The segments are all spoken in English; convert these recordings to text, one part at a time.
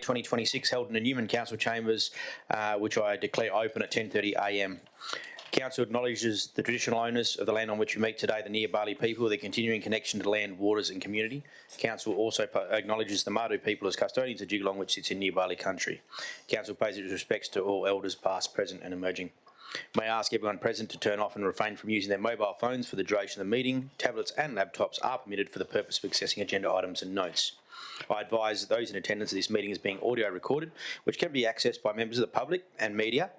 2026, held in the Newman Council Chambers, which I declare open at 10:30 a.m. Council acknowledges the traditional owners of the land on which we meet today, the Near-Bali people, their continuing connection to land, waters and community. Council also acknowledges the Madu people as custodians of Jigalong, which sits in Near-Bali country. Council pays its respects to all elders past, present and emerging. May I ask everyone present to turn off and refrain from using their mobile phones for the duration of the meeting. Tablets and laptops are permitted for the purpose of accessing agenda items and notes. I advise those in attendance of this meeting is being audio recorded, which can be accessed by members of the public and media,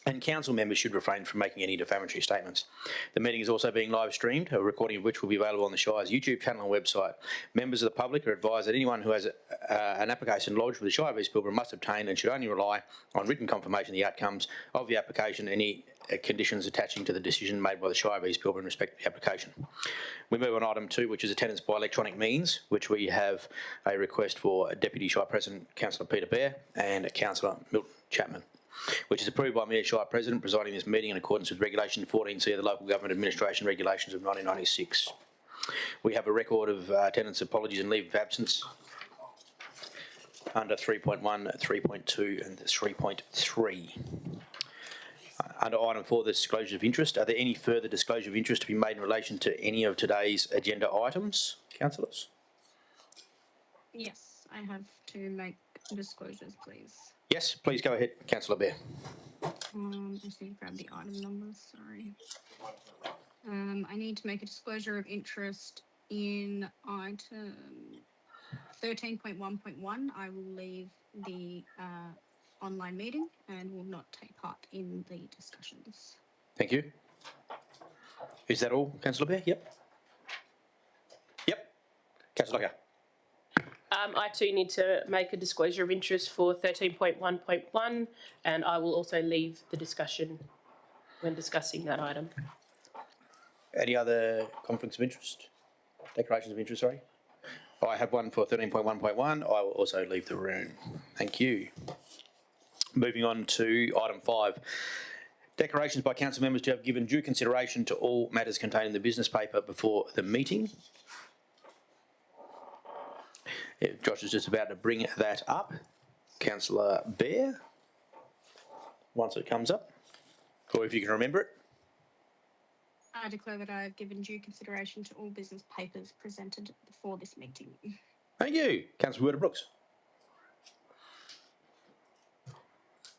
and council members should refrain from making any defamatory statements. The meeting is also being live streamed, a recording of which will be available on the Shire's YouTube channel and website. Members of the public are advised that anyone who has an application lodged with the Shire of East Pilbara must obtain and should only rely on written confirmation of the outcomes of the application, any conditions attaching to the decision made by the Shire of East Pilbara in respect to the application. We move on to item 2, which is attendance by electronic means, which we have a request for Deputy Shire President Councillor Peter Bear and Councillor Milton Chapman, which is approved by me as Shire President presiding this meeting in accordance with Regulation 14C of the Local Government Administration Regulations of 1996. We have a record of attendance, apologies and leave of absence under 3.1, 3.2 and 3.3. Under item 4, the disclosure of interest. Are there any further disclosure of interest to be made in relation to any of today's agenda items, councillors? Yes, I have to make disclosures, please. Yes, please go ahead, Councillor Bear. I just need to grab the item numbers, sorry. I need to make a disclosure of interest in item 13.1.1. I will leave the online meeting and will not take part in the discussions. Thank you. Is that all, Councillor Bear? Yep. Yep. Councillor Lockyer. I too need to make a disclosure of interest for 13.1.1, and I will also leave the discussion when discussing that item. Any other conflicts of interest? Declarations of interest, sorry? I have one for 13.1.1. I will also leave the room. Thank you. Moving on to item 5. Declarations by council members to have given due consideration to all matters contained in the business paper before the meeting. Yeah, Josh is just about to bring that up. Councillor Bear, once it comes up, or if you can remember it. I declare that I have given due consideration to all business papers presented before this meeting. Thank you. Councillor Werder Brooks.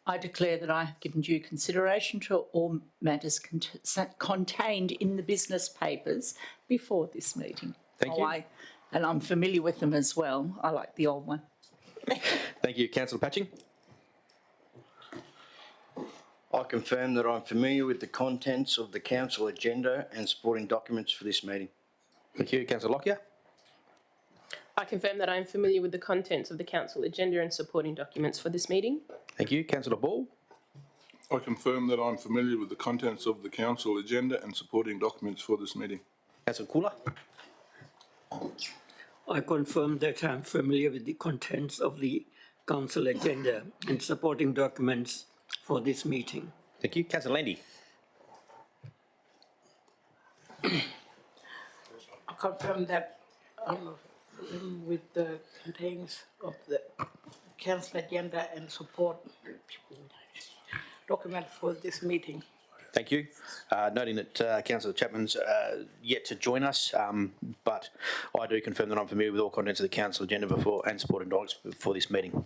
I declare that I have given due consideration to all matters contained in the business papers before this meeting. Thank you. And I'm familiar with them as well. I like the old one. Thank you. Councillor Patching. I confirm that I'm familiar with the contents of the council agenda and supporting documents for this meeting. Thank you. Councillor Lockyer. I confirm that I am familiar with the contents of the council agenda and supporting documents for this meeting. Thank you. Councillor Ball. I confirm that I'm familiar with the contents of the council agenda and supporting documents for this meeting. Councillor Cooler. I confirm that I am familiar with the contents of the council agenda and supporting documents for this meeting. Thank you. Councillor Landy. I confirm that I'm with the contents of the council agenda and support document for this meeting. Thank you. Noting that Councillor Chapman's yet to join us, but I do confirm that I'm familiar with all contents of the council agenda before and supporting documents before this meeting.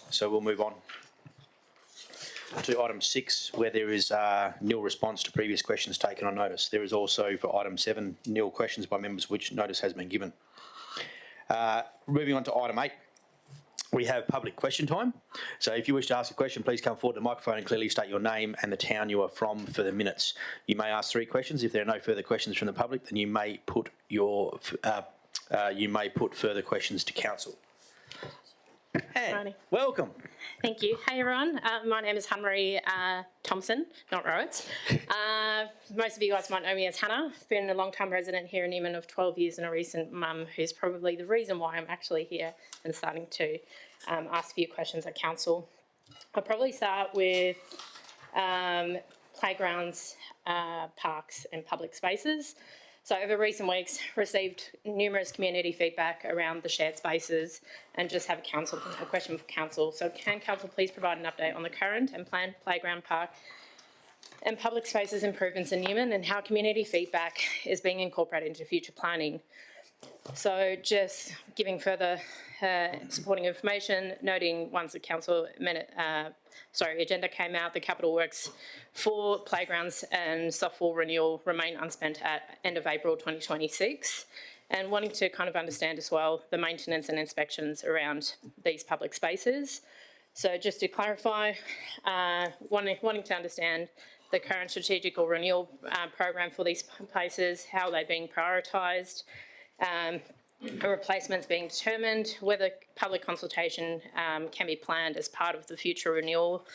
So we'll move on to item 6, where there is nil response to previous questions taken on notice. There is also for item 7 nil questions by members which notice has been given. Moving on to item 8. We have public question time. So if you wish to ask a question, please come forward to the microphone and clearly state your name and the town you are from for the minutes. You may ask 3 questions. If there are no further questions from the public, then you may put further questions to council. And welcome. Thank you. Hey everyone, my name is Hannah-Marie Thompson, not Rowitz. Most of you guys might know me as Hannah. I've been a long-time resident here in Newman of 12 years and a recent mum who's probably the reason why I'm actually here and starting to ask a few questions at council. I'll probably start with playgrounds, parks and public spaces. So over recent weeks, received numerous community feedback around the shared spaces, and just have a question for council. So can council please provide an update on the current and planned playground, park and public spaces improvements in Newman, and how community feedback is being incorporated into future planning? So just giving further supporting information, noting once the council agenda came out, the capital works for playgrounds and softball renewal remain unspent at end of April 2026, and wanting to kind of understand as well the maintenance and inspections around these public spaces. So just to clarify, wanting to understand the current strategic or renewal program for these places, how they're being prioritised, replacements being determined, whether public consultation can be planned as part of the future renewal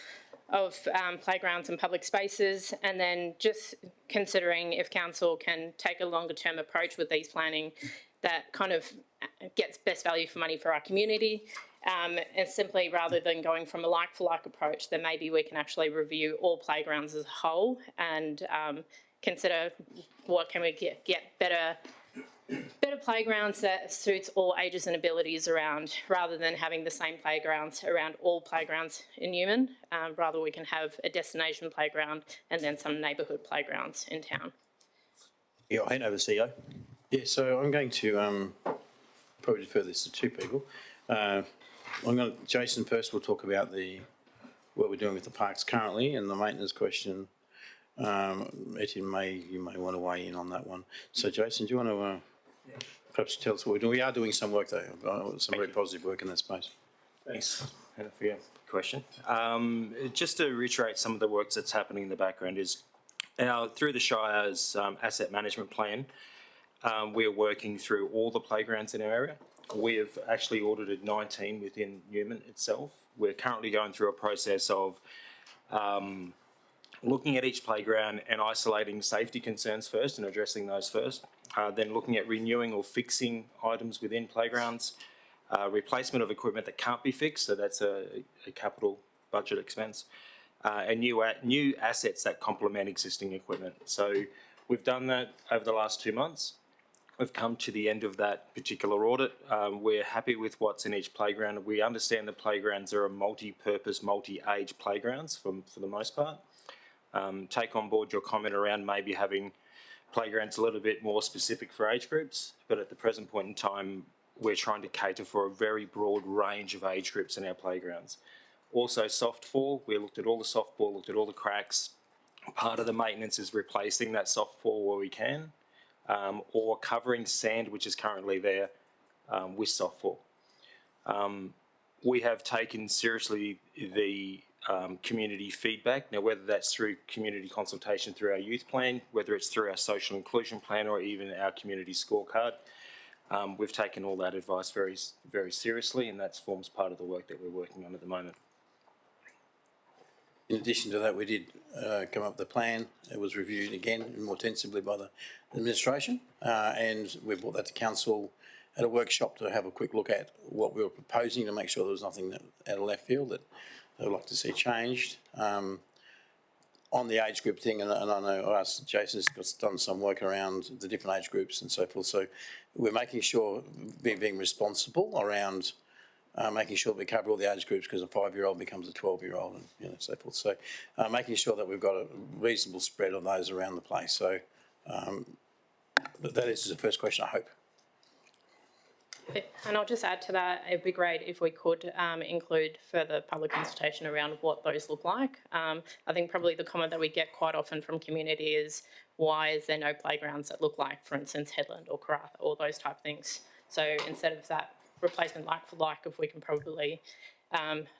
of playgrounds and public spaces, and then just considering if council can take a longer term approach with these planning that kind of gets best value for money for our community. And simply, rather than going from a like-for-like approach, then maybe we can actually review all playgrounds as a whole and consider what can we get better playgrounds that suits all ages and abilities around, rather than having the same playgrounds around all playgrounds in Newman. Rather, we can have a destination playground and then some neighbourhood playgrounds in town. Yeah, I hand over to CEO. Yeah, so I'm going to probably defer this to two people. Jason first will talk about what we're doing with the parks currently and the maintenance question. Etienne, you may want to weigh in on that one. So Jason, do you want to perhaps tell us what we're doing? We are doing some work though, some very positive work in that space. Thanks, Hannah, for your question. Just to reiterate some of the work that's happening in the background is through the Shire's asset management plan, we're working through all the playgrounds in our area. We have actually audited 19 within Newman itself. We're currently going through a process of looking at each playground and isolating safety concerns first and addressing those first. Then looking at renewing or fixing items within playgrounds, replacement of equipment that can't be fixed, so that's a capital budget expense, and new assets that complement existing equipment. So we've done that over the last 2 months. We've come to the end of that particular audit. We're happy with what's in each playground. We understand the playgrounds are a multi-purpose, multi-age playgrounds for the most part. Take on board your comment around maybe having playgrounds a little bit more specific for age groups, but at the present point in time, we're trying to cater for a very broad range of age groups in our playgrounds. Also softball, we looked at all the softball, looked at all the cracks. Part of the maintenance is replacing that softball where we can, or covering sand which is currently there with softball. We have taken seriously the community feedback. Now, whether that's through community consultation through our youth plan, whether it's through our social inclusion plan or even our community scorecard, we've taken all that advice very, very seriously, and that forms part of the work that we're working on at the moment. In addition to that, we did come up with a plan. It was reviewed again more intensively by the administration, and we brought that to council at a workshop to have a quick look at what we were proposing to make sure there was nothing that out of left field that they would like to see changed. On the age group thing, and I know Jason's done some work around the different age groups and so forth, so we're making sure, being responsible around making sure that we cover all the age groups, because a 5-year-old becomes a 12-year-old and so forth. So making sure that we've got a reasonable spread of those around the place. So but that is the first question, I hope. And I'll just add to that, it'd be great if we could include further public consultation around what those look like. I think probably the comment that we get quite often from community is, why is there no playgrounds that look like, for instance, Headland or Karratha, or those type of things. So instead of that replacement like for like, if we can probably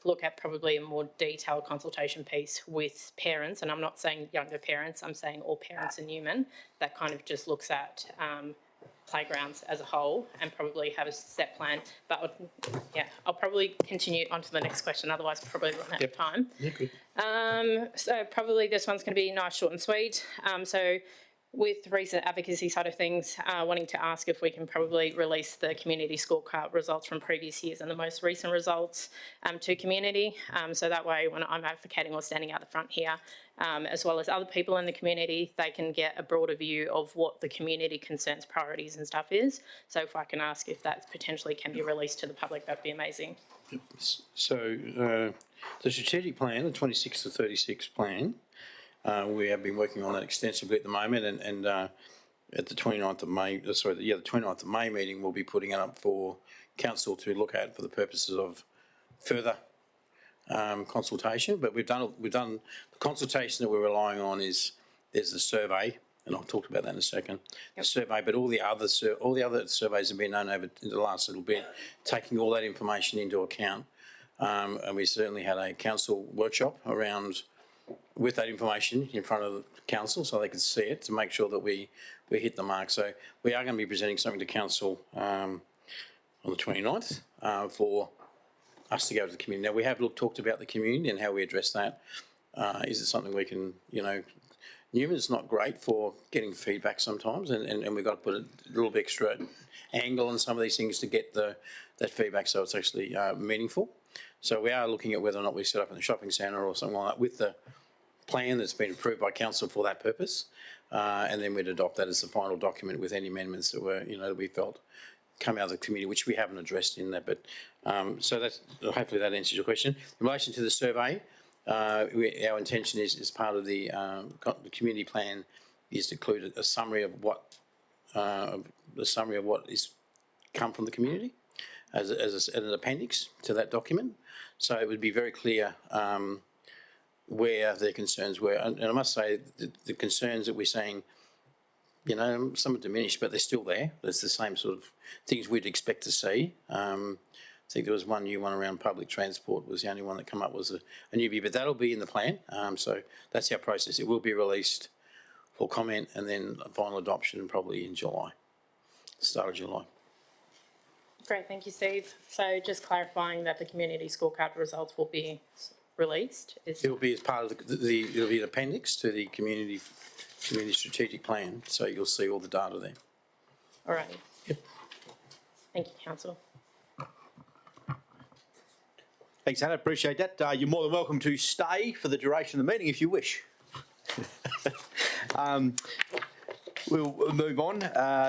look at probably a more detailed consultation piece with parents, and I'm not saying younger parents, I'm saying all parents in Newman, that kind of just looks at playgrounds as a whole and probably have a set plan. But I'll probably continue on to the next question, otherwise probably run out of time. Okay. So probably this one's going to be nice, short and sweet. So with the recent advocacy side of things, wanting to ask if we can probably release the community scorecard results from previous years and the most recent results to community. So that way, when I'm advocating or standing out the front here, as well as other people in the community, they can get a broader view of what the community concerns, priorities and stuff is. So if I can ask if that potentially can be released to the public, that'd be amazing. So the strategic plan, the 26 to 36 plan, we have been working on that extensively at the moment, and at the 29th of May, the 29th of May meeting, we'll be putting it up for council to look at for the purposes of further consultation. But we've done the consultation that we're relying on is there's the survey, and I'll talk about that in a second. The survey, but all the other surveys have been done over the last little bit, taking all that information into account. And we certainly had a council workshop around with that information in front of the council so they could see it to make sure that we hit the mark. So we are going to be presenting something to council on the 29th for us to go to the community. Now, we have talked about the community and how we address that. Is it something we can, Newman's not great for getting feedback sometimes, and we've got to put a little bit extra angle on some of these things to get that feedback so it's actually meaningful. So we are looking at whether or not we set up in the shopping centre or something like that with the plan that's been approved by council for that purpose, and then we'd adopt that as the final document with any amendments that were, that we felt come out of the committee, which we haven't addressed in that. But so that's hopefully that answers your question. In relation to the survey, our intention is, as part of the community plan, is to include a summary of what is come from the community as an appendix to that document. So it would be very clear where their concerns were. And I must say the concerns that we're seeing, some are diminished, but they're still there. There's the same sort of things we'd expect to see. I think there was one new one around public transport was the only one that came up was a newbie, but that'll be in the plan. So that's our process. It will be released for comment and then a final adoption probably in July, start of July. Great, thank you, Steve. So just clarifying that the community scorecard results will be released. It will be as part of it'll be an appendix to the community strategic plan, so you'll see all the data there. All right. Yep. Thank you, Council. Thanks, Hannah. Appreciate that. You're more than welcome to stay for the duration of the meeting if you wish. We'll move on.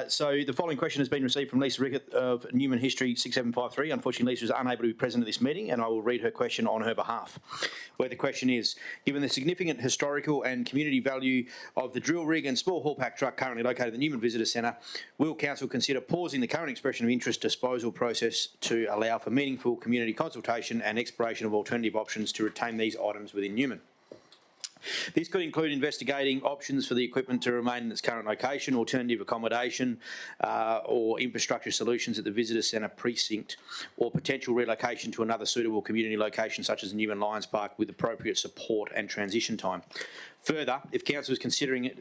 So the following question has been received from Lisa Rickett of Newman History 6753. Unfortunately, Lisa is unable to be present at this meeting, and I will read her question on her behalf, where the question is, given the significant historical and community value of the drill rig and small haul pack truck currently located at the Newman Visitor Centre, will Council consider pausing the current expression of interest disposal process to allow for meaningful community consultation and exploration of alternative options to retain these items within Newman? This could include investigating options for the equipment to remain in its current location, alternative accommodation or infrastructure solutions at the Visitor Centre precinct, or potential relocation to another suitable community location such as Newman Lions Park with appropriate support and transition time. Further, if Council is considering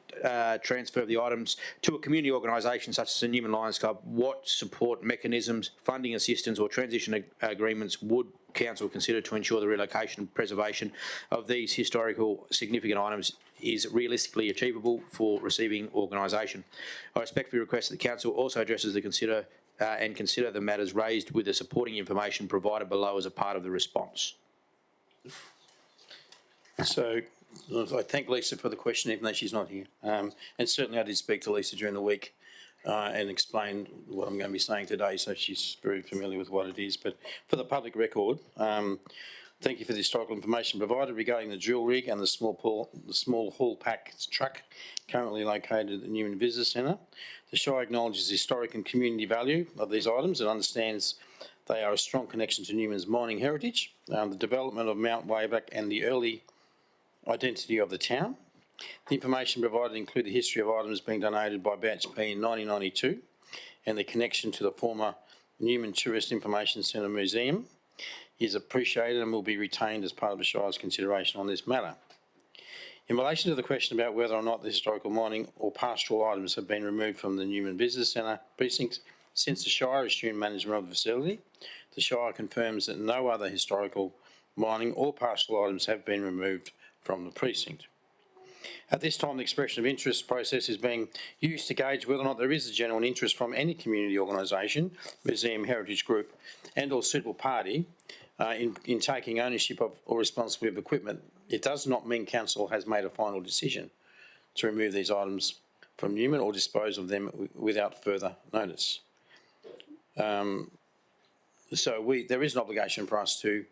transfer of the items to a community organisation such as the Newman Lions Club, what support mechanisms, funding assistance or transition agreements would Council consider to ensure the relocation and preservation of these historical significant items is realistically achievable for receiving organisation? I respectfully request that the Council also addresses the consider the matters raised with the supporting information provided below as a part of the response. So I thank Lisa for the question, even though she's not here. And certainly I did speak to Lisa during the week and explain what I'm going to be saying today, so she's very familiar with what it is. But for the public record, thank you for the historical information provided regarding the drill rig and the small haul pack truck currently located at the Newman Visitor Centre. The Shire acknowledges the historic and community value of these items and understands they are a strong connection to Newman's mining heritage, the development of Mount Wayback and the early identity of the town. The information provided include the history of items being donated by Batch P in 1992 and the connection to the former Newman Tourist Information Centre Museum is appreciated and will be retained as part of the Shire's consideration on this matter. In relation to the question about whether or not the historical mining or pastoral items have been removed from the Newman Visitor Centre precinct since the Shire assumed management of the facility, the Shire confirms that no other historical mining or pastoral items have been removed from the precinct. At this time, the expression of interest process is being used to gauge whether or not there is a genuine interest from any community organisation, museum, heritage group and or suitable party in taking ownership of or responsibility of equipment. It does not mean council has made a final decision to remove these items from Newman or dispose of them without further notice. There is an obligation for us to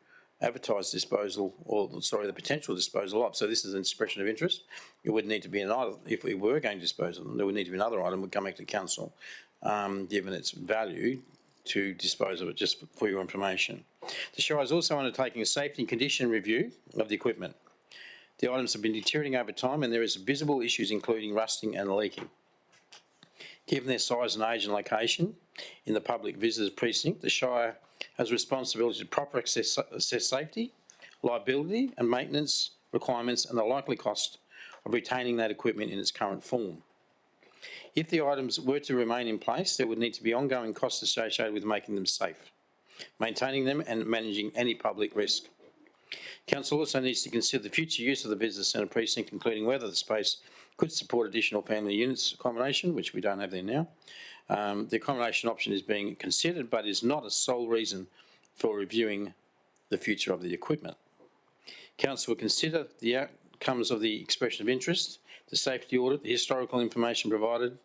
advertise disposal, the potential disposal of. So this is an expression of interest. It would need to be another, if we were going to dispose of them, there would need to be another item would come back to council, given its value, to dispose of it, just for your information. The Shire is also undertaking a safety and condition review of the equipment. The items have been deteriorating over time and there is visible issues including rusting and leaking. Given their size and age and location in the public visitors precinct, the Shire has responsibility to properly assess safety, liability and maintenance requirements and the likely cost of retaining that equipment in its current form. If the items were to remain in place, there would need to be ongoing costs associated with making them safe, maintaining them and managing any public risk. Council also needs to consider the future use of the visitor centre precinct, including whether the space could support additional family units accommodation, which we don't have there now. The accommodation option is being considered, but is not a sole reason for reviewing the future of the equipment. Council will consider the outcomes of the expression of interest, the safety audit, the historical information provided,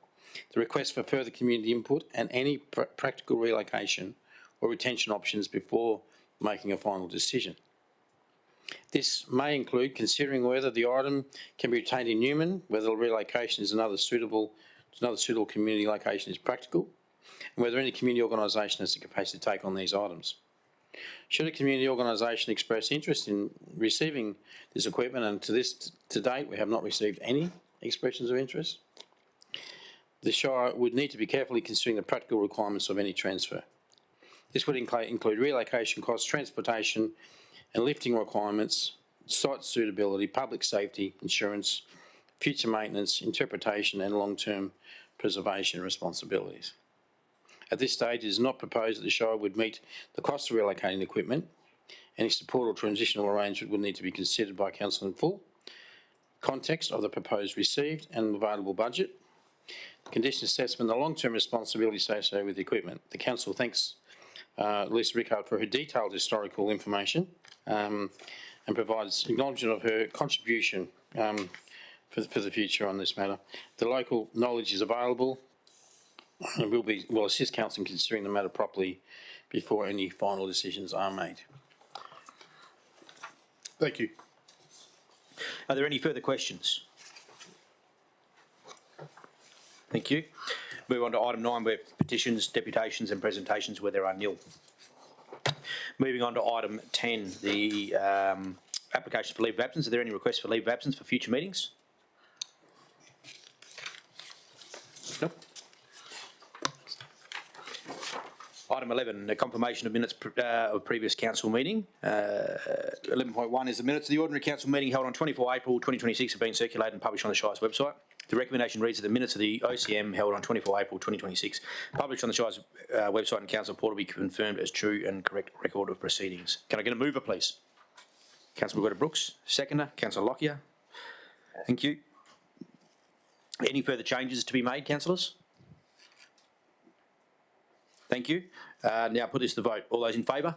the request for further community input and any practical relocation or retention options before making a final decision. This may include considering whether the item can be retained in Newman, whether the relocation is another suitable community location is practical, and whether any community organisation has the capacity to take on these items. Should a community organisation express interest in receiving this equipment, and to date we have not received any expressions of interest, the Shire would need to be carefully considering the practical requirements of any transfer. This would include relocation costs, transportation and lifting requirements, site suitability, public safety, insurance, future maintenance, interpretation and long-term preservation responsibilities. At this stage, it is not proposed that the Shire would meet the cost of relocating equipment. Any support or transitional arrangement would need to be considered by Council in full. Context of the proposed received and available budget. Condition assessment, the long-term responsibility associated with the equipment. The Council thanks Lisa Rickard for her detailed historical information and provides acknowledgement of her contribution for the future on this matter. The local knowledge is available and will assist Council in considering the matter properly before any final decisions are made. Thank you. Are there any further questions? Thank you. Move on to item 9, where petitions, deputations and presentations where there are nil. Moving on to item 10, the application for leave of absence. Are there any requests for leave of absence for future meetings? No. Item 11, the confirmation of minutes of previous council meeting. 11.1 is the minutes of the ordinary council meeting held on 24 April 2026 have been circulated and published on the Shire's website. The recommendation reads that the minutes of the OCM held on 24 April 2026 published on the Shire's website and council portal be confirmed as true and correct record of proceedings. Can I get a mover, please? Councillor Brooks, seconder. Councillor Lockyer. Thank you. Any further changes to be made, councillors? Thank you. Now put this to vote. All those in favour?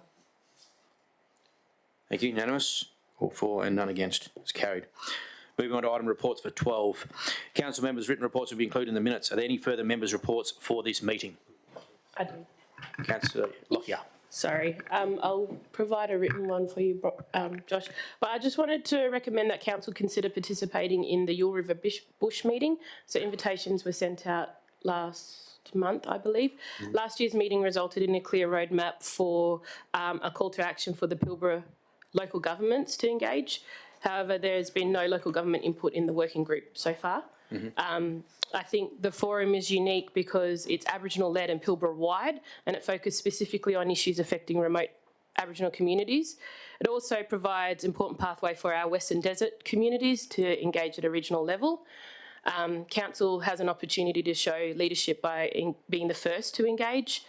Thank you. Unanimous. All for and none against. It's carried. Moving on to item reports for 12. Council members' written reports will be included in the minutes. Are there any further members' reports for this meeting? I do. Councillor Lockyer. Sorry, I'll provide a written one for you, Josh. But I just wanted to recommend that council consider participating in the Yule River Bush meeting. So invitations were sent out last month, I believe. Last year's meeting resulted in a clear roadmap for a call to action for the Pilbara local governments to engage. However, there's been no local government input in the working group so far. I think the forum is unique because it's Aboriginal-led and Pilbara-wide, and it focused specifically on issues affecting remote Aboriginal communities. It also provides important pathway for our Western Desert communities to engage at a regional level. Council has an opportunity to show leadership by being the first to engage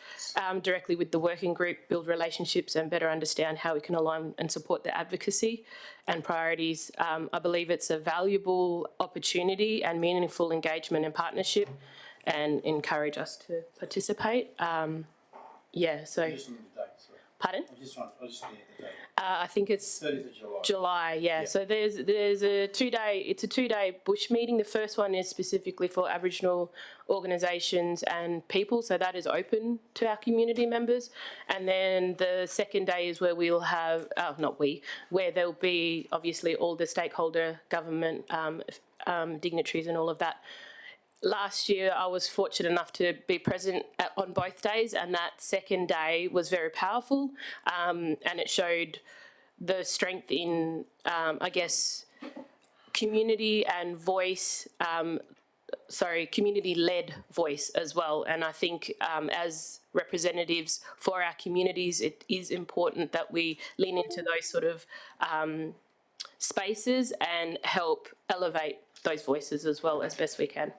directly with the working group, build relationships and better understand how we can align and support their advocacy and priorities. I believe it's a valuable opportunity and meaningful engagement and partnership, and encourage us to participate. Pardon? I think it's 30th of July. July, yeah. So there's a 2-day bush meeting. The first one is specifically for Aboriginal organisations and people, so that is open to our community members. And then the second day is where we'll have, where there'll be obviously all the stakeholder government dignitaries and all of that. Last year, I was fortunate enough to be present on both days, and that second day was very powerful, and it showed the strength in, community and voice, community-led voice as well. And I think as representatives for our communities, it is important that we lean into those sort of spaces and help elevate those voices as well as best we can.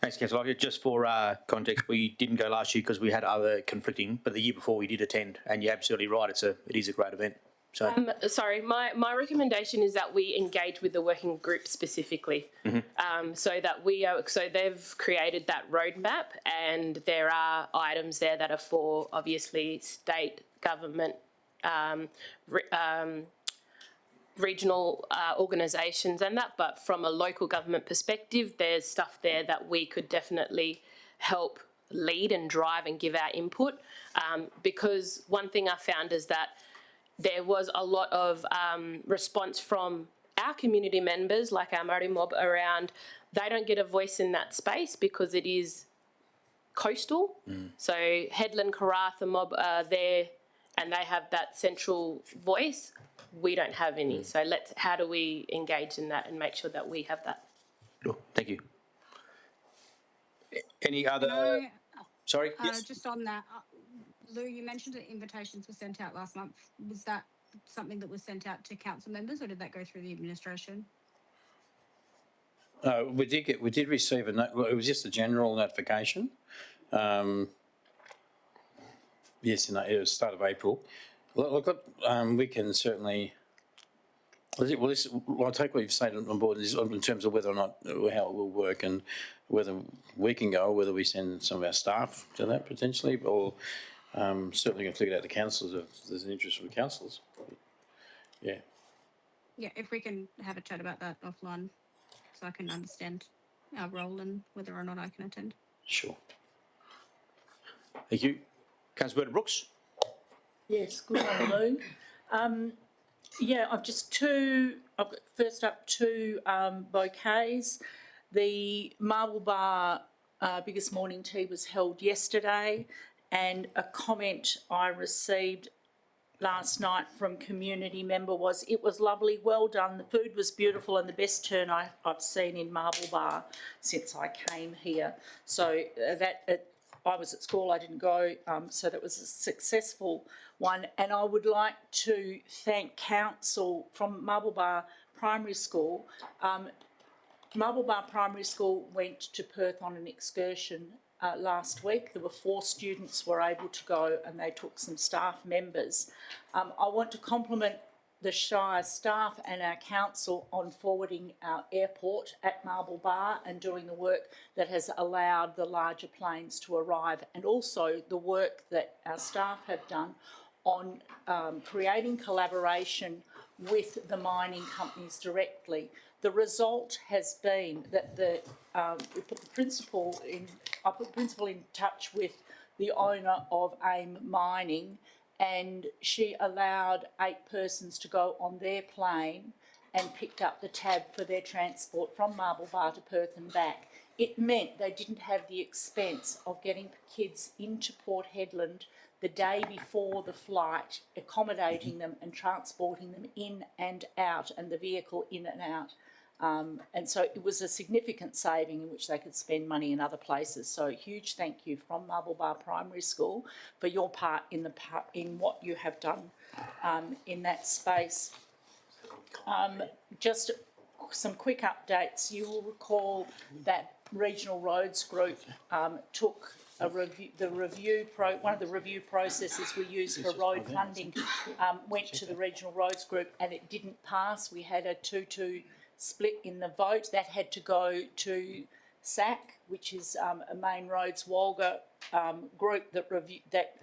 Thanks, Councillor. Just for context, we didn't go last year because we had other conflicting, but the year before we did attend, and you're absolutely right. It is a great event. So, my recommendation is that we engage with the working group specifically, so that so they've created that roadmap, and there are items there that are for obviously state government, regional organisations and that, but from a local government perspective, there's stuff there that we could definitely help lead and drive and give our input, because one thing I found is that there was a lot of response from our community members, like our Māori mob, around they don't get a voice in that space because it is coastal. So Headland, Karratha mob are there and they have that central voice. We don't have any. So how do we engage in that and make sure that we have that? sure. Thank you. Any other? Sorry. Yes. Just on that, Lou, you mentioned that invitations were sent out last month. Was that something that was sent out to council members, or did that go through the administration? We did receive it was just a general notification. Yes, it was start of April. Look, we can certainly. I'll take what you've said on board in terms of whether or not how it will work and whether we can go, whether we send some of our staff to that potentially, or certainly going to figure it out to councillors if there's an interest from councillors. Yeah. Yeah, if we can have a chat about that offline, so I can understand our role and whether or not I can attend. Sure. Thank you. Councillor Brooks. Yes, good morning, Lou. I've got first up two bouquets. The Marble Bar biggest morning tea was held yesterday, and a comment I received last night from community member was, it was lovely, well done, the food was beautiful and the best turn I've seen in Marble Bar since I came here. So I was at school, I didn't go, so that was a successful one. And I would like to thank council from Marble Bar Primary School. Marble Bar Primary School went to Perth on an excursion last week. There were 4 students were able to go, and they took some staff members. I want to compliment the Shire staff and our council on forwarding our airport at Marble Bar and doing the work that has allowed the larger planes to arrive, and also the work that our staff have done on creating collaboration with the mining companies directly. The result has been that I put the principal in touch with the owner of AIM Mining, and she allowed 8 persons to go on their plane and picked up the tab for their transport from Marble Bar to Perth and back. It meant they didn't have the expense of getting kids into Port Hedland the day before the flight, accommodating them and transporting them in and out, and the vehicle in and out. And so it was a significant saving in which they could spend money in other places. So a huge thank you from Marble Bar Primary School for your part in what you have done in that space. Just some quick updates. You will recall that Regional Roads Group took one of the review processes we use for road funding went to the Regional Roads Group and it didn't pass. We had a 2-2 split in the vote. That had to go to SAC, which is a Main Roads Walga group that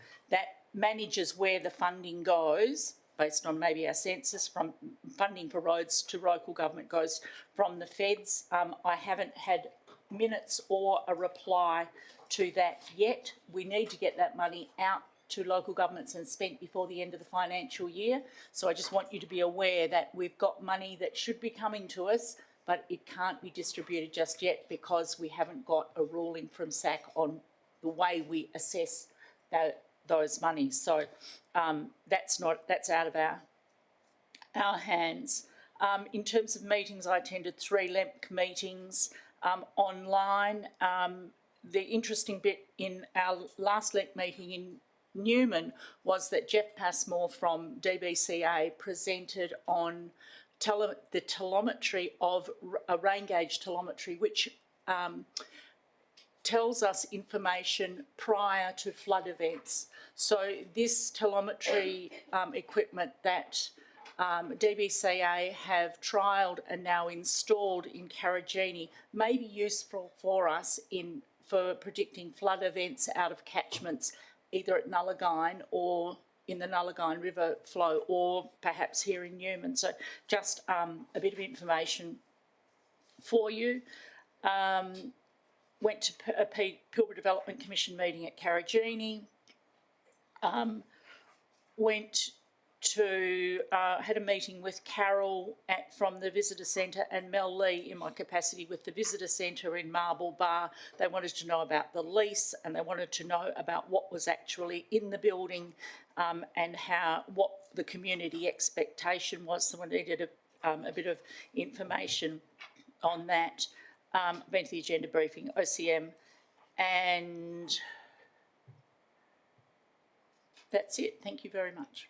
manages where the funding goes, based on maybe our census, from funding for roads to local government goes from the feds. I haven't had minutes or a reply to that yet. We need to get that money out to local governments and spent before the end of the financial year. So I just want you to be aware that we've got money that should be coming to us, but it can't be distributed just yet because we haven't got a ruling from SAC on the way we assess those monies. So that's out of our hands. In terms of meetings, I attended 3 LEMC meetings online. The interesting bit in our last LEMC meeting in Newman was that Jeff Passmore from DBCA presented on the telemetry of a rain gauge telemetry, which tells us information prior to flood events. So this telemetry equipment that DBCA have trialled and now installed in Karajini may be useful for us for predicting flood events out of catchments, either at Nullagine or in the Nullagine River flow, or perhaps here in Newman. So just a bit of information for you. Went to a Pilbara Development Commission meeting at Karajini. Went to had a meeting with Carol from the Visitor Centre and Mel Lee in my capacity with the Visitor Centre in Marble Bar. They wanted to know about the lease and they wanted to know about what was actually in the building and what the community expectation was. So I needed a bit of information on that. Been to the agenda briefing, OCM, and that's it. Thank you very much.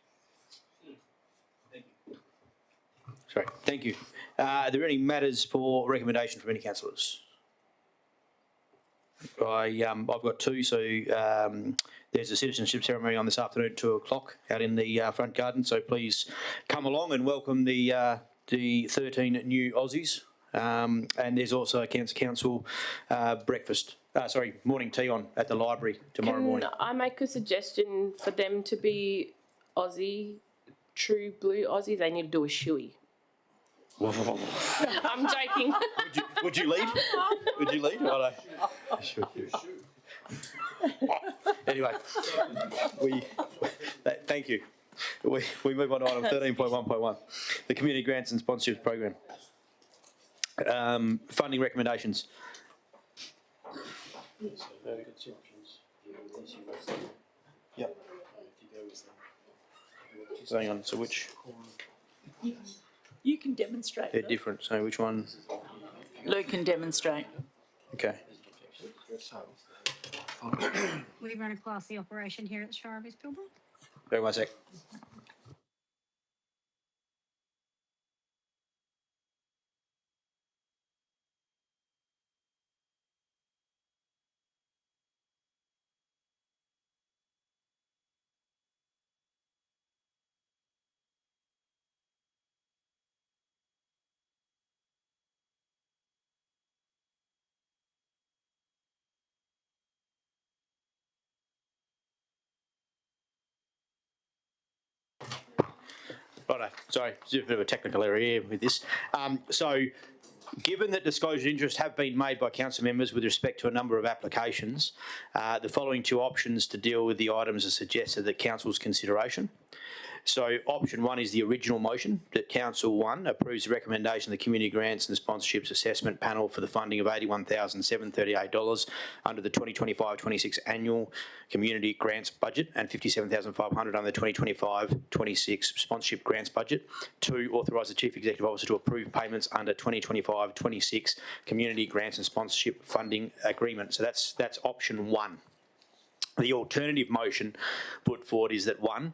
Sorry, thank you. Are there any matters for recommendation from any councillors? I've got 2. So there's a citizenship ceremony on this afternoon at 2 o'clock out in the front garden. So please come along and welcome the 13 new Aussies. And there's also a council breakfast. Morning tea at the library tomorrow morning. Can I make a suggestion for them to be Aussie, true blue Aussie? They need to do a shoey. I'm joking. Would you lead? Would you lead? Anyway, thank you. We move on to item 13.1.1, the Community Grants and Sponsorships Program. Funding recommendations. Yep. Hang on, so which? You can demonstrate. They're different, so which one? Luke can demonstrate. Okay. We run a classy operation here at the Shire of East Pilbara. Wait 1 sec. Righto, sorry, just a bit of a technical error here with this. So, given that disclosure interests have been made by council members with respect to a number of applications, the following 2 options to deal with the items are suggested that council's consideration. So option 1 is the original motion, that Council 1 approves the recommendation of the Community Grants and Sponsorships Assessment Panel for the funding of $81,738 under the 2025-26 annual Community Grants Budget and $57,500 under the 2025-26 Sponsorship Grants Budget. 2, authorise the Chief Executive Officer to approve payments under 2025-26 Community Grants and Sponsorship Funding Agreement. So that's option 1. The alternative motion put forward is that 1,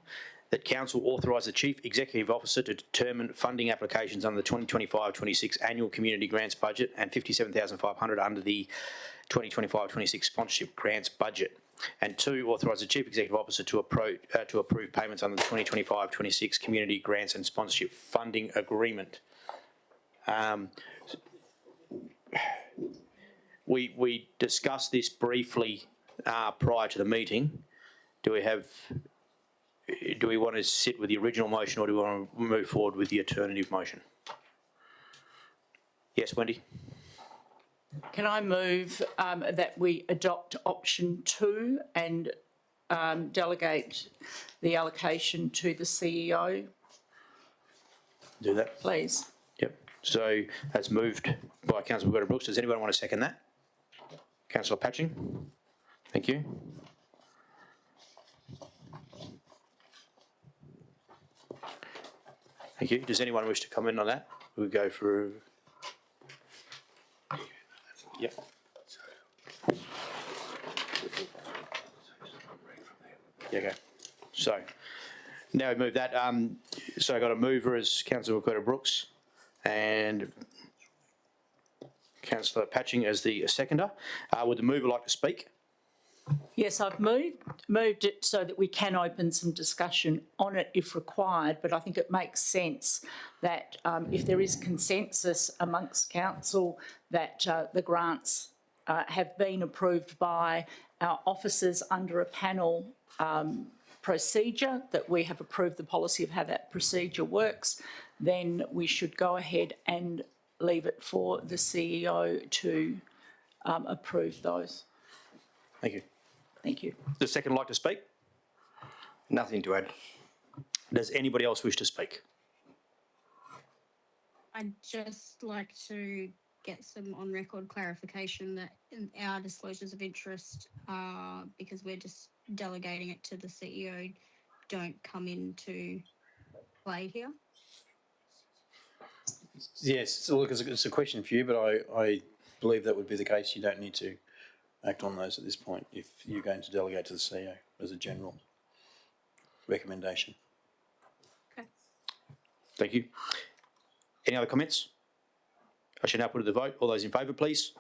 that council authorise the Chief Executive Officer to determine funding applications under the 2025-26 annual community grants budget and $57,500 under the 2025-26 sponsorship grants budget. And 2, authorise the Chief Executive Officer to approve payments under the 2025-26 community grants and sponsorship funding agreement. We discussed this briefly prior to the meeting. Do we want to sit with the original motion, or do we want to move forward with the alternative motion? Yes, Wendy? Can I move that we adopt option 2 and delegate the allocation to the CEO, Do that. please? Yep. So that's moved by Councillor Brooks. Does anyone want to second that? Councillor Patching? Thank you. Thank you. Does anyone wish to comment on that? We'll go through. Yep. Yeah, okay. So now we move that. So I got a mover as Councillor Brooks and Councillor Patching as the seconder. Would the mover like to speak? Yes, I've moved it so that we can open some discussion on it if required, but I think it makes sense that if there is consensus amongst council that the grants have been approved by our officers under a panel procedure, that we have approved the policy of how that procedure works, then we should go ahead and leave it for the CEO to approve those. Thank you. Thank you. Does the second like to speak? Nothing to add. Does anybody else wish to speak? I'd just like to get some on-record clarification that our disclosures of interest, because we're just delegating it to the CEO, don't come into play here. Yes, so look, it's a question for you, but I believe that would be the case. You don't need to act on those at this point if you're going to delegate to the CEO as a general recommendation. Okay. Thank you. Any other comments? I shall now put it to the vote. All those in favour, please.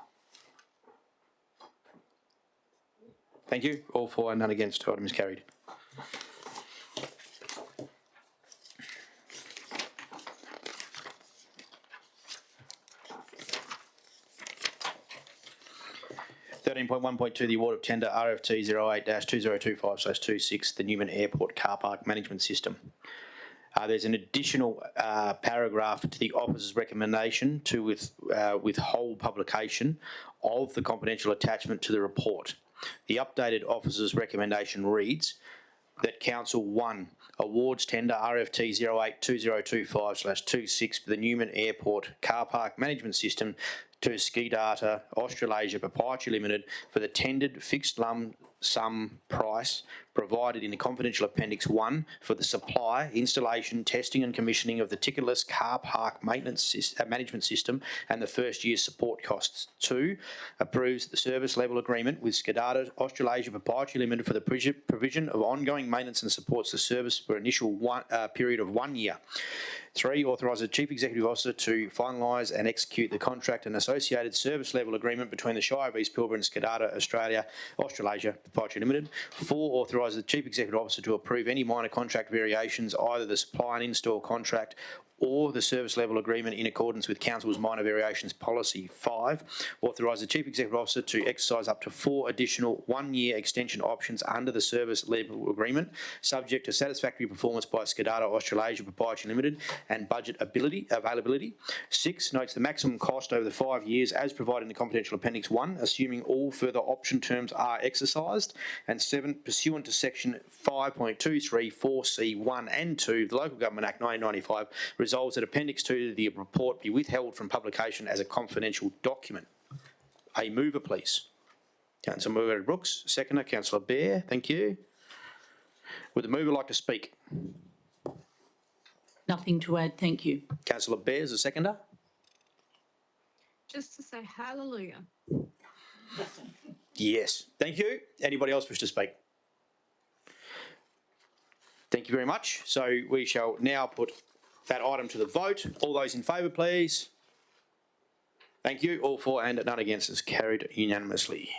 Thank you. All for and none against. Item is carried. The award of tender RFT 08-2025/26, the Newman Airport Car Park Management System. There's an additional paragraph to the officer's recommendation to withhold publication of the confidential attachment to the report. The updated officer's recommendation reads that Council 1 awards tender RFT 08-2025/26 for the Newman Airport Car Park Management System to Skidata Australasia Proprietary Limited for the tendered fixed lump sum price provided in the confidential Appendix 1 for the supply, installation, testing and commissioning of the ticketless car park maintenance management system and the first year's support costs. 2, approves the service level agreement with Skidata Australasia Proprietary Limited for the provision of ongoing maintenance and supports the service for initial period of 1 year. 3, authorises the Chief Executive Officer to finalise and execute the contract and associated service level agreement between the Shire of East Pilbara and Skidata Australasia Proprietary Limited. 4, authorises the Chief Executive Officer to approve any minor contract variations, either the supply and install contract or the service level agreement in accordance with Council's minor variations policy. 5, authorise the Chief Executive Officer to exercise up to 4 additional 1-year extension options under the service level agreement, subject to satisfactory performance by Skidata Australasia Proprietary Limited and budget availability. 6, notes the maximum cost over the 5 years as provided in the confidential Appendix 1, assuming all further option terms are exercised. And 7, pursuant to Section 5.23 4C1 and 2 of the Local Government Act 1995, resolves that Appendix 2 of the report be withheld from publication as a confidential document. A mover, please. Councillor Brooks. Seconder, Councillor Bear. Thank you. Would the mover like to speak? Nothing to add, thank you. Councillor Bear is the seconder. Just to say hallelujah. Yes. Thank you. Anybody else wish to speak? Thank you very much. So we shall now put that item to the vote. All those in favour, please. Thank you. All for and none against is carried unanimously.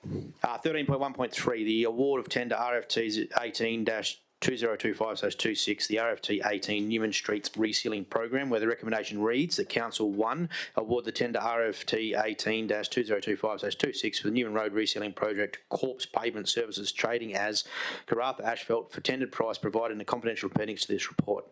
13.1.3, the award of tender RFTs 18-2025/26, the RFT 18 Newman Street's resealing program, where the recommendation reads that Council 1 award the tender RFT 18-2025/26 for the Newman Road resealing project Corpse Pavement Services trading as Karratha Asphalt for tendered price provided in the confidential appendix to this report.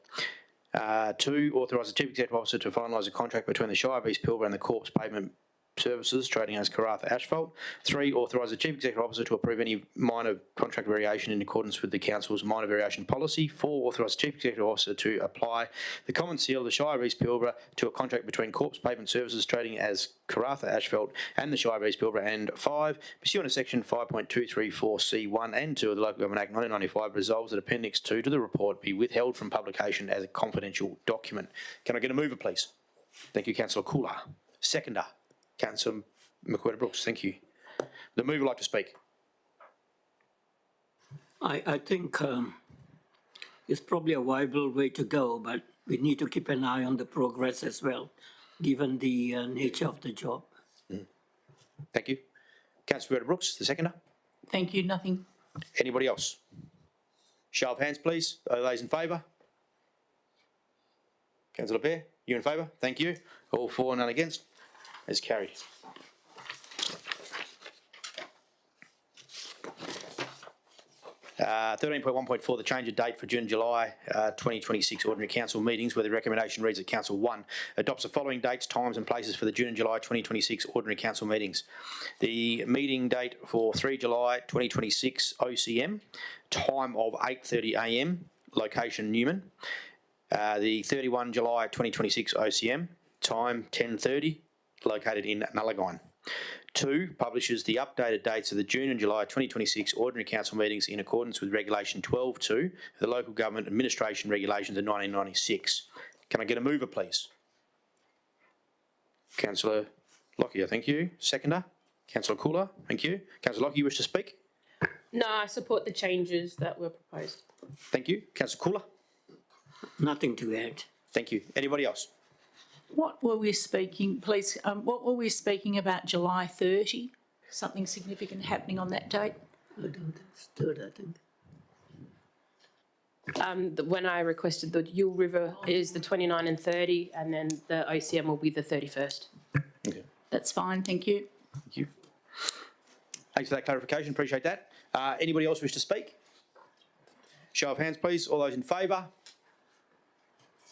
2, authorise the Chief Executive Officer to finalise a contract between the Shire of East Pilbara and the Corpse Pavement Services trading as Karratha Asphalt. 3, authorise the Chief Executive Officer to approve any minor contract variation in accordance with the Council's minor variation policy. 4, authorise the Chief Executive Officer to apply the common seal of the Shire of East Pilbara to a contract between Corpse Pavement Services trading as Karratha Asphalt and the Shire of East Pilbara. And 5, pursuant to section 5.234C1 and 2 of the Local Government Act 1995, resolves that Appendix 2 to the report be withheld from publication as a confidential document. Can I get a mover, please? Thank you, Councillor Cooler. Seconder, Councillor McWhirter-Brooks. Thank you. The mover would like to speak. I think it's probably a viable way to go, but we need to keep an eye on the progress as well, given the nature of the job. Thank you. Councillor McWhirter-Brooks, the seconder. Thank you, nothing. Anybody else? Show of hands, please. Are those in favour? Councillor Bear, you in favour? Thank you. All for, none against. Is carried. Uh, 13.1.4, the change of date for June and July 2026 Ordinary Council meetings, where the recommendation reads that Council 1 adopts the following dates, times and places for the June and July 2026 Ordinary Council meetings. The meeting date for 3 July 2026 OCM, time of 8:30am, location Newman. The 31 July 2026 OCM, time 10:30, located in Nullagine. 2, publishes the updated dates of the June and July 2026 Ordinary Council meetings in accordance with Regulation 12.2 of the Local Government Administration Regulations of 1996. Can I get a mover, please? Councillor Lockyer, thank you. Seconder? Councillor Cooler, thank you. Councillor Lockyer, you wish to speak? No, I support the changes that were proposed. Thank you. Councillor Cooler? Nothing to add. Thank you. Anybody else? What were we speaking, please, what were we speaking about July 30? Something significant happening on that date? I don't think it's third, I think. When I requested the Yule River is the 29 and 30, and then the OCM will be the 31st. Okay. That's fine, thank you. Thank you. Thanks for that clarification. Appreciate that. Anybody else wish to speak? Show of hands, please. All those in favour?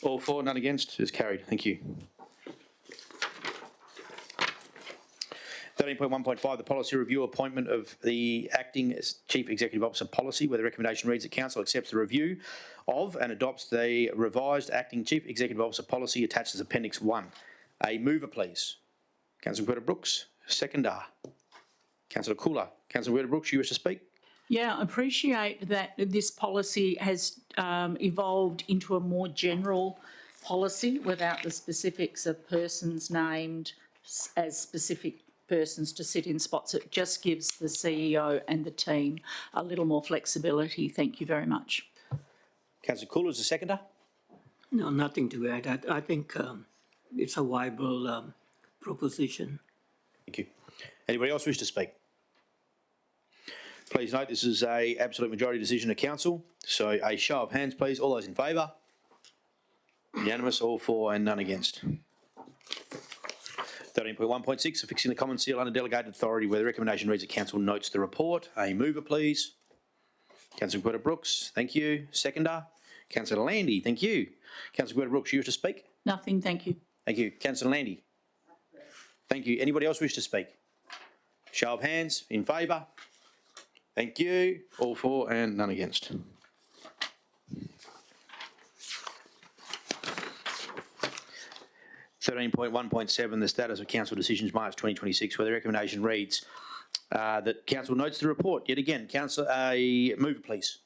All for, none against, is carried. Thank you. 13.1.5, the policy review appointment of the acting as Chief Executive Officer policy, where the recommendation reads that Council accepts the review of and adopts the revised acting Chief Executive Officer policy attached as Appendix 1. A mover, please. Councillor McWhirter-Brooks. Seconder. Councillor Cooler. Councillor McWhirter-Brooks, you wish to speak? Yeah, I appreciate that this policy has evolved into a more general policy without the specifics of persons named as specific persons to sit in spots. It just gives the CEO and the team a little more flexibility. Thank you very much. Councillor Cooler is the seconder. No, nothing to add. I think it's a viable proposition. Thank you. Anybody else wish to speak? Please note this is a absolute majority decision of council. So a show of hands, please. All those in favour? Unanimous, all for and none against. 13.1.6, fixing the common seal under delegated authority, where the recommendation reads that council notes the report. A mover, please. Councillor McWhirter-Brooks, thank you. Seconder. Councillor Landy, thank you. Councillor McWhirter-Brooks, you wish to speak? Nothing, thank you. Thank you. Councillor Landy. Thank you. Anybody else wish to speak? Show of hands, in favour? Thank you. All for and none against. (13.1.7) The status of council decisions March 2026, where the recommendation reads that council notes the report. Yet again, council, a mover, please.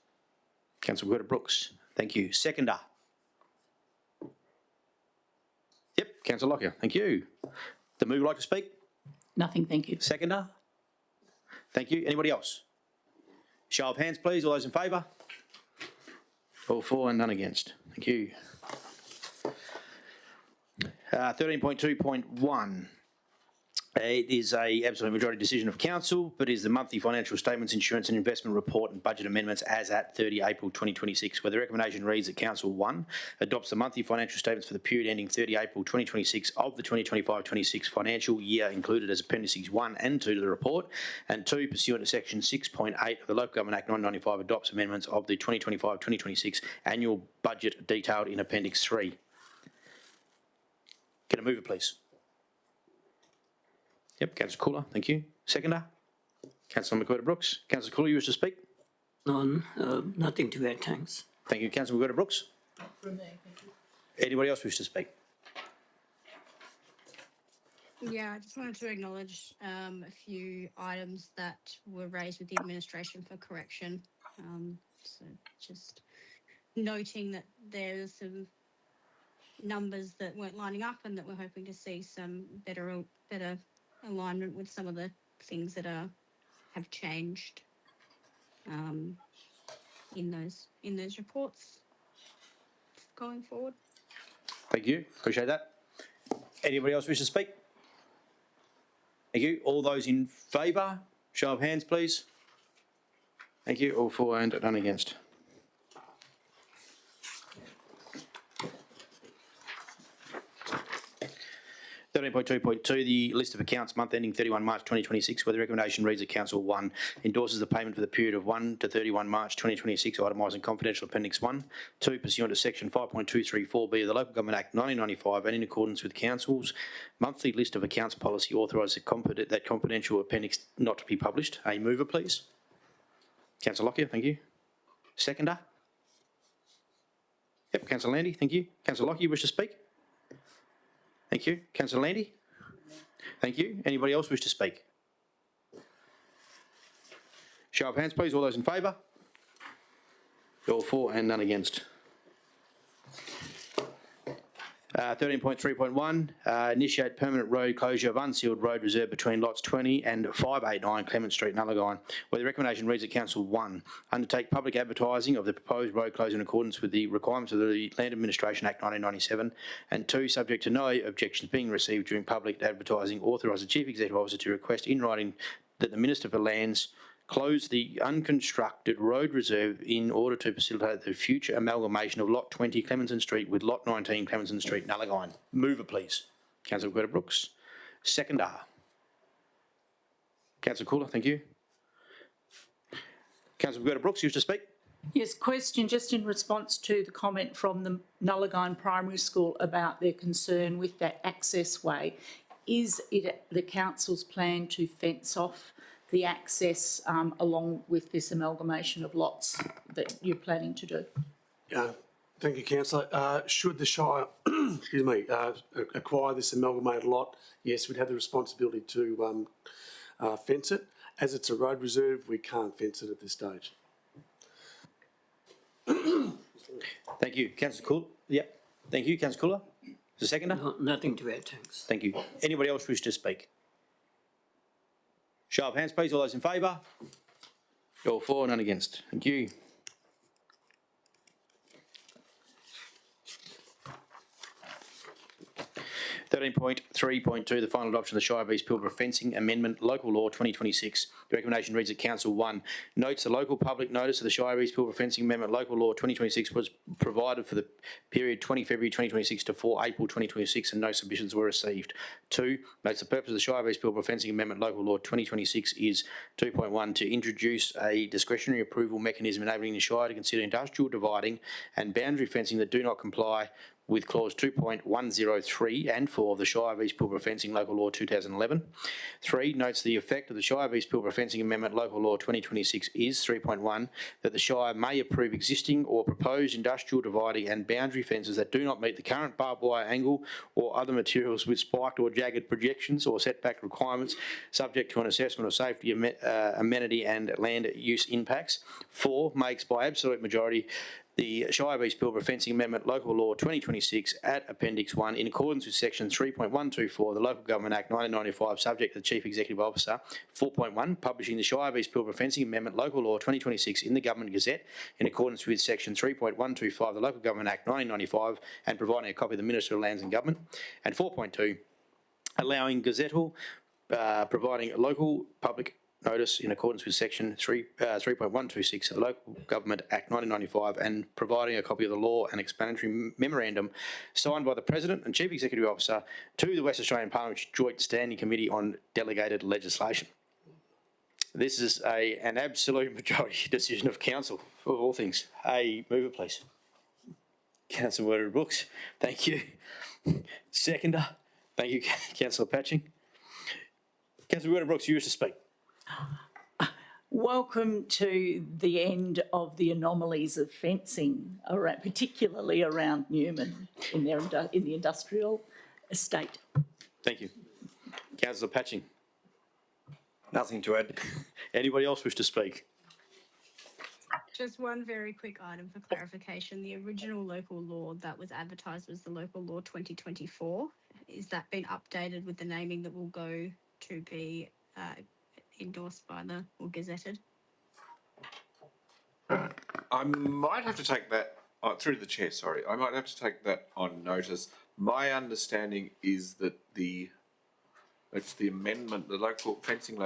Councillor McWhirter-Brooks. Thank you. Seconder. Yep, Councillor Lockyer. Thank you. The mover would like to speak? Nothing, thank you. Seconder. Thank you. Anybody else? Show of hands, please. All those in favour? All for and none against. Thank you. 13.2.1. It is a absolute majority decision of council, but is the monthly financial statements, insurance and investment report and budget amendments as at 30 April 2026, where the recommendation reads that Council 1 adopts the monthly financial statements for the period ending 30 April 2026 of the 2025-26 financial year included as Appendices 1 and 2 to the report, and 2, pursuant to Section 6.8 of the Local Government Act 1995, adopts amendments of the 2025-2026 annual budget detailed in Appendix 3. Can I move it, please? Yep, Councillor Cooler, thank you. Seconder? Councillor McWhirter-Brooks. Councillor Cooler, you wish to speak? None, nothing to add, thanks. Thank you, Councillor McWhirter-Brooks. From me, thank you. Anybody else wish to speak? Yeah, I just wanted to acknowledge a few items that were raised with the administration for correction. So just noting that there's some numbers that weren't lining up and that we're hoping to see some better alignment with some of the things that have changed in those reports going forward. Thank you, appreciate that. Anybody else wish to speak? Thank you. All those in favour, show of hands, please. Thank you. All for and none against. The list of accounts month ending 31 March 2026, where the recommendation reads that Council 1 endorses the payment for the period of 1 to 31 March 2026, itemising confidential Appendix 1, 2, pursuant to Section 5.234B of the Local Government Act 1995 and in accordance with Council's monthly list of accounts policy, authorise that confidential appendix not to be published. A mover, please. Councillor Lockyer, thank you. Seconder? Yep, Councillor Landy, thank you. Councillor Lockyer, you wish to speak? Thank you. Councillor Landy? Thank you. Anybody else wish to speak? Show of hands, please. All those in favour? All for and none against. 13.3.1, initiate permanent road closure of unsealed road reserve between lots 20 and 589 Clement Street, Nullagine, where the recommendation reads that Council 1 undertake public advertising of the proposed road closure in accordance with the requirements of the Land Administration Act 1997, and 2, subject to no objections being received during public advertising, authorise the Chief Executive Officer to request in writing that the Minister for Lands close the unconstructed road reserve in order to facilitate the future amalgamation of Lot 20 Clementon Street with Lot 19 Clementon Street, Nullagine. Mover, please. Councillor McWhirter-Brooks. Seconder. Councillor Cooler, thank you. Councillor McWhirter-Brooks, you wish to speak? Yes, question just in response to the comment from the Nullagine Primary School about their concern with that access way. Is it the council's plan to fence off the access along with this amalgamation of lots that you're planning to do? Thank you, Councillor. Should the Shire, excuse me, acquire this amalgamated lot, yes, we'd have the responsibility to fence it. As it's a road reserve, we can't fence it at this stage. Thank you. Councillor Cooler. Yep. Thank you. Councillor Cooler. The seconder? No, nothing to add, thanks. Thank you. Anybody else wish to speak? Show of hands, please. All those in favour? All for, none against. Thank you. (13.3.2) the final adoption of the Shire of East Pilbara Fencing Amendment Local Law 2026. The recommendation reads that Council 1 notes the local public notice of the Shire of East Pilbara Fencing Amendment Local Law 2026 was provided for the period 20 February 2026 to 4 April 2026 and no submissions were received. 2, notes the purpose of the Shire of East Pilbara Fencing Amendment Local Law 2026 is 2.1 to introduce a discretionary approval mechanism enabling the Shire to consider industrial dividing and boundary fencing that do not comply with clause 2.103 and 4 of the Shire of East Pilbara Fencing Local Law 2011. 3, notes the effect of the Shire of East Pilbara Fencing Amendment Local Law 2026 is 3.1 that the Shire may approve existing or proposed industrial dividing and boundary fences that do not meet the current barbed wire angle or other materials with spiked or jagged projections or setback requirements, subject to an assessment of safety, amenity and land use impacts. 4, makes by absolute majority the Shire of East Pilbara Fencing Amendment Local Law 2026 at Appendix 1 in accordance with Section 3.124 of the Local Government Act 1995, subject to the Chief Executive Officer. 4.1, publishing the Shire of East Pilbara Fencing Amendment Local Law 2026 in the Government Gazette in accordance with Section 3.125 of the Local Government Act 1995 and providing a copy of the Minister of Lands and Government. And 4.2, allowing gazettal providing local public notice in accordance with Section 3.126 of the Local Government Act 1995 and providing a copy of the law and explanatory memorandum signed by the President and Chief Executive Officer to the West Australian Parliament's Joint Standing Committee on Delegated Legislation. This is an absolute majority decision of Council for all things. A mover, please. Councillor Werder Brooks, thank you. Seconder, thank you, Councillor Patching. Councillor Werder Brooks, you wish to speak. Welcome to the end of the anomalies of fencing, particularly around Newman in the industrial estate. Thank you. Councillor Patching. Nothing to add. Anybody else wish to speak? Just one very quick item for clarification. The original local law that was advertised was the Local Law 2024. Is that been updated with the naming that will go to be endorsed by or gazetted? I might have to take that, through the chair, sorry. I might have to take that on notice. My understanding is that it's the amendment, the fencing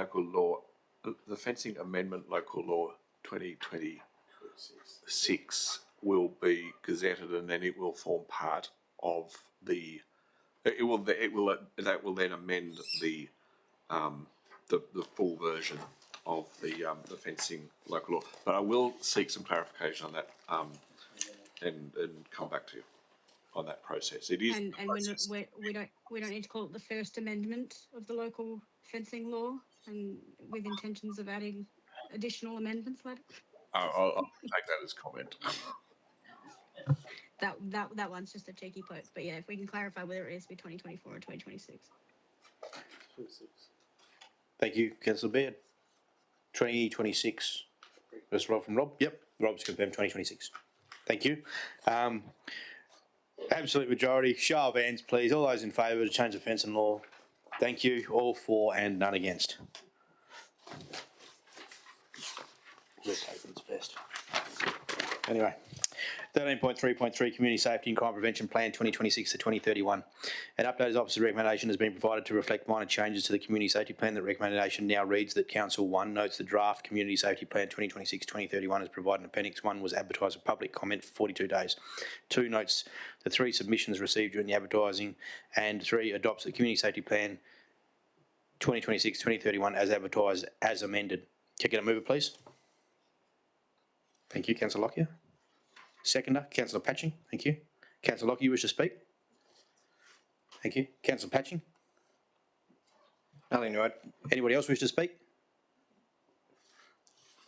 amendment local law 2026 will be gazetted, and then it will form part of that will then amend the full version of the fencing local law. But I will seek some clarification on that and come back to you on that process. It is, and we don't need to call it the first amendment of the local fencing law, and with intentions of adding additional amendments later. I'll take that as comment. That one's just a cheeky poke, but yeah, if we can clarify whether it is be 2024 or 2026. Thank you, Councillor Baird. 2026. First Rob from Rob. Yep, Rob's confirmed 2026. Thank you. Absolute majority. Show of hands, please. All those in favour to change the fencing law. Thank you. All for and none against. Let's hope it's best. Anyway. 13.3.3 Community Safety and Crime Prevention Plan 2026 to 2031. An updated officer's recommendation has been provided to reflect minor changes to the Community Safety Plan. The recommendation now reads that Council 1 notes the draft Community Safety Plan 2026-2031 as provided in Appendix 1 was advertised for public comment for 42 days. 2 notes the 3 submissions received during the advertising, and 3 adopts the Community Safety Plan 2026-2031 as advertised as amended. Can I get a mover, please? Thank you, Councillor Lockyer. Seconder, Councillor Patching. Thank you. Councillor Lockyer, you wish to speak? Thank you. Councillor Patching. Nothing to add. Anybody else wish to speak?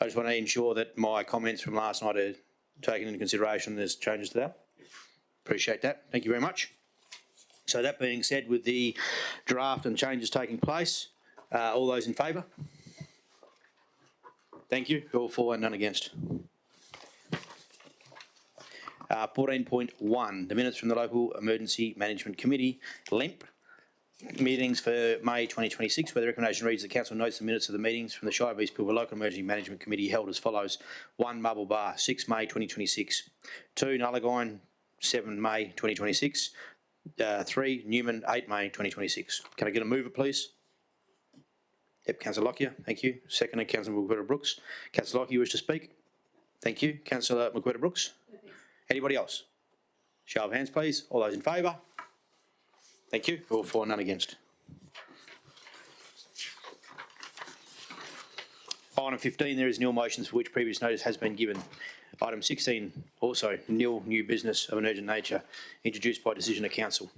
I just want to ensure that my comments from last night are taken into consideration. There's changes to that. Appreciate that. Thank you very much. So that being said, with the draft and changes taking place, all those in favour? Thank you. All for and none against. 14.1, the minutes from the Local Emergency Management Committee, LEMP, meetings for May 2026, where the recommendation reads the Council notes the minutes of the meetings from the Shire of East Pilbara Local Emergency Management Committee held as follows. 1, Marble Bar, 6 May 2026. 2, Nullagine, 7 May 2026. 3, Newman, 8 May 2026. Can I get a mover, please? Yep, Councillor Lockyer, thank you. Second, Councillor McWhirter Brooks. Councillor Lockyer, you wish to speak? Thank you. Councillor McWhirter Brooks. Anybody else? Show of hands, please. All those in favour? Thank you. All for, none against. Item 15, there is nil motions for which previous notice has been given. Item 16, also nil new business of an urgent nature, introduced by decision of council.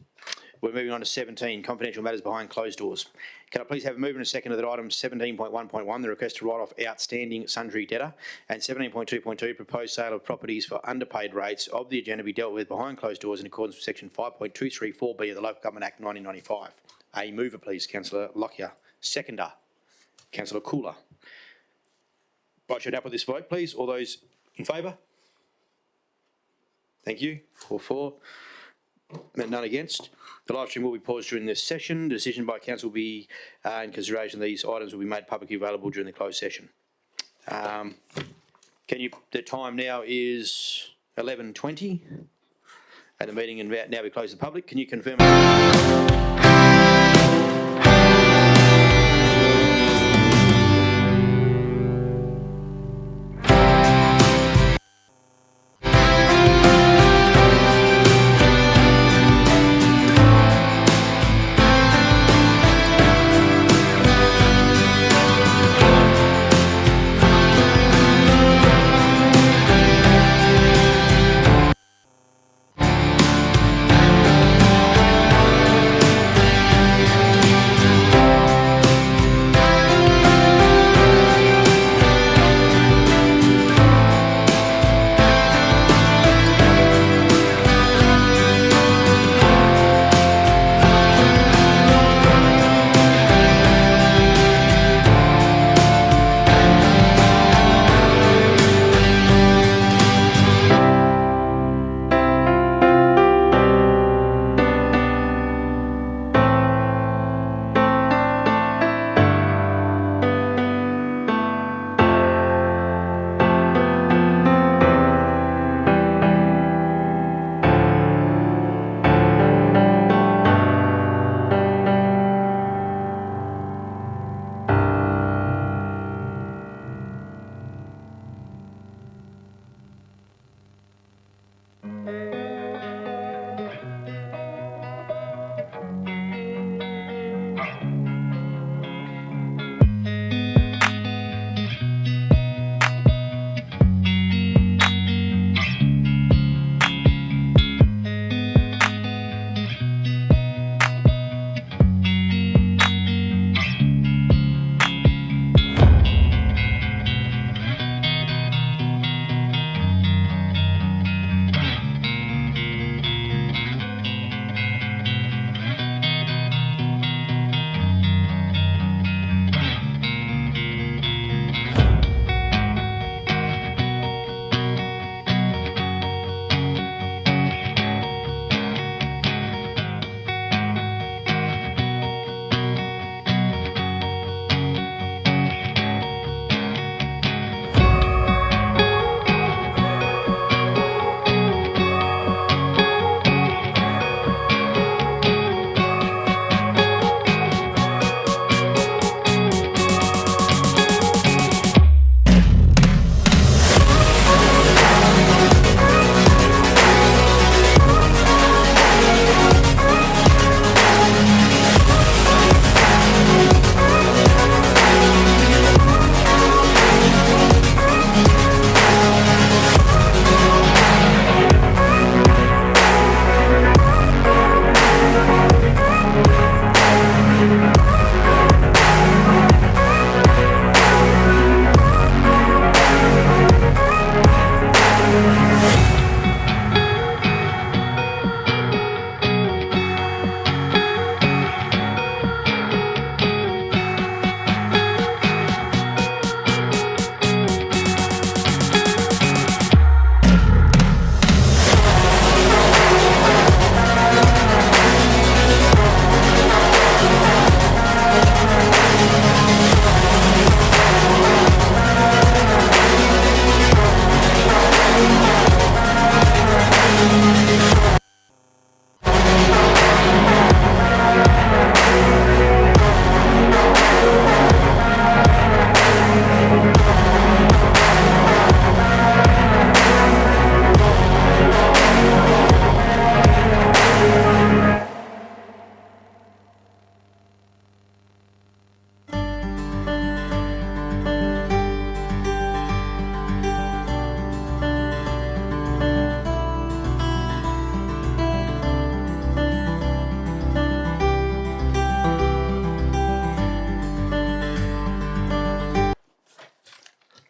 We're moving on to 17, confidential matters behind closed doors. Can I please have a mover and a seconder that items 17.1.1, the request to write off outstanding sundry debtor, and 17.2.2, proposed sale of properties for underpaid rates of the agenda be dealt with behind closed doors in accordance with section 5.234B of the Local Government Act 1995. A mover, please, Councillor Lockyer. Seconder, Councillor Cooler. Right, should I put this vote, please? All those in favour? Thank you. All for. None against. The live stream will be paused during this session. The decision by council will be in consideration of these items will be made publicly available during the closed session. The time now is 11:20 and the meeting and now we close the public. Can you confirm?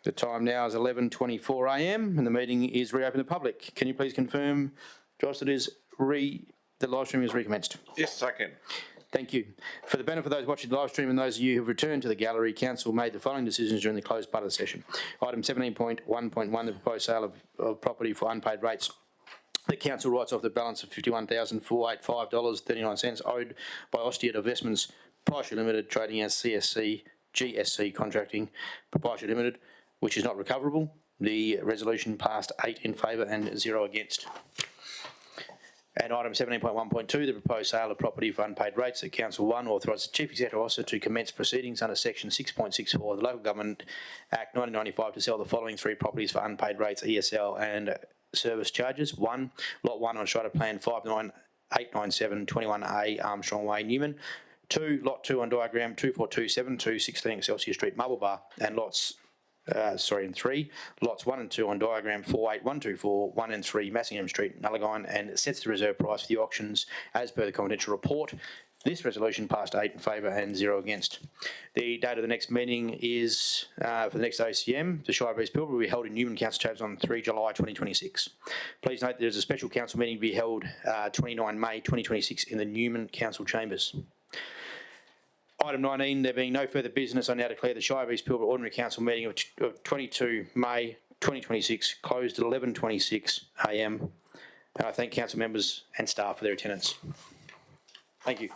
The time now is 11:24 a.m. and the meeting is reopened to the public. Can you please confirm, Josh, that the live stream is recommenced? Yes, I can. Thank you. For the benefit of those watching the live stream and those of you who have returned to the gallery, Council made the following decisions during the closed part of the session. Item 17.1.1, the proposed sale of property for unpaid rates The council writes off the balance of $51,485.39 owed by Austia Divestments Proprietary Limited, trading as CSC GSC Contracting Proprietary Limited, which is not recoverable. The resolution passed 8 in favour and 0 against. And item 17.1.2, the proposed sale of property for unpaid rates at Council 1 authorises the Chief Executive Officer to commence proceedings under section 6.64 of the Local Government Act 1995 to sell the following 3 properties for unpaid rates, ESL and service charges. 1, Lot 1 on Strata Plan 59897 21A Armstrong Way, Newman. 2, Lot 2 on Diagram 24272 16 Excelsior Street, Marble Bar, and and 3, lots 1 and 2 on Diagram 48124, 1 and 3 Massingham Street, Nullagine, and sets the reserve price for the auctions as per the confidential report. This resolution passed 8 in favour and 0 against. The date of the next meeting is for the next OCM. The Shire of East Pilbara will be held in Newman Council Chambers on 3 July 2026. Please note there is a special council meeting to be held 29 May 2026 in the Newman Council Chambers. Item 19, there being no further business, I now declare the Shire of East Pilbara Ordinary Council meeting of 22 May 2026 closed at 11:26 a.m. And I thank council members and staff for their attendance. Thank you.